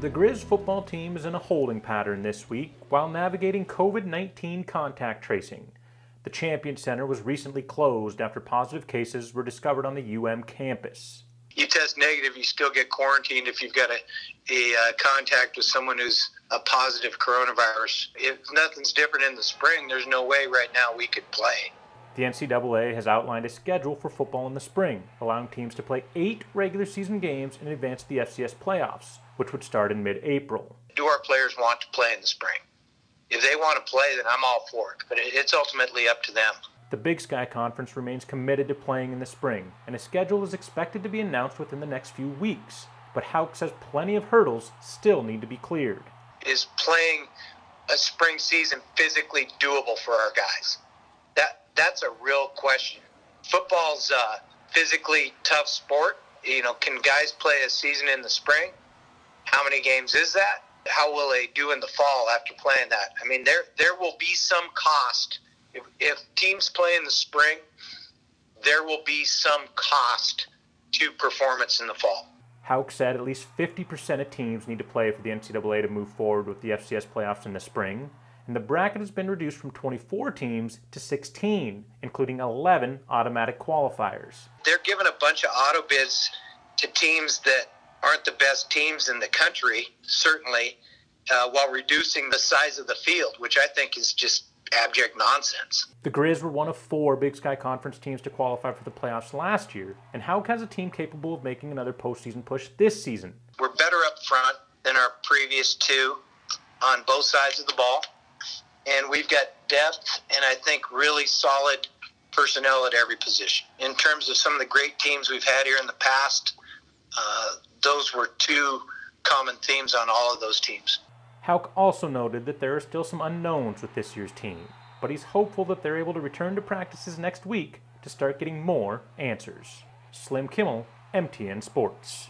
The Grizz football team is in a holding pattern this week while navigating COVID-19 contact tracing. The Champion Center was recently closed after positive cases were discovered on the UM campus. You test negative, you still get quarantined if you've got a contact with someone who's a positive coronavirus. If nothing's different in the spring, there's no way right now we could play. The NCAA has outlined a schedule for football in the spring, allowing teams to play 8 regular season games in advance of the FCS playoffs, which would start in mid-April. Do our players want to play in the spring? If they want to play, then I'm all for it, but it's ultimately up to them. The Big Sky Conference remains committed to playing in the spring, and a schedule is expected to be announced within the next few weeks. But Hauk says plenty of hurdles still need to be cleared. Is playing a spring season physically doable for our guys? That's a real question. Football's a physically tough sport. Can guys play a season in the spring? How many games is that? How will they do in the fall after playing that? I mean, there will be some cost. If teams play in the spring, there will be some cost to performance in the fall. Hauk said at least 50% of teams need to play for the NCAA to move forward with the FCS playoffs in the spring, and the bracket has been reduced from 24 teams to 16, including 11 automatic qualifiers. They're giving a bunch of auto bids to teams that aren't the best teams in the country, certainly, while reducing the size of the field, which I think is just abject nonsense. The Grizz were one of 4 Big Sky Conference teams to qualify for the playoffs last year, and Hauk has a team capable of making another postseason push this season. We're better up front than our previous 2 on both sides of the ball, and we've got depth and I think really solid personnel at every position. In terms of some of the great teams we've had here in the past, those were 2 common themes on all of those teams. Hauk also noted that there are still some unknowns with this year's team, but he's hopeful that they're able to return to practices next week to start getting more answers. Slim Kimmel, MTN Sports.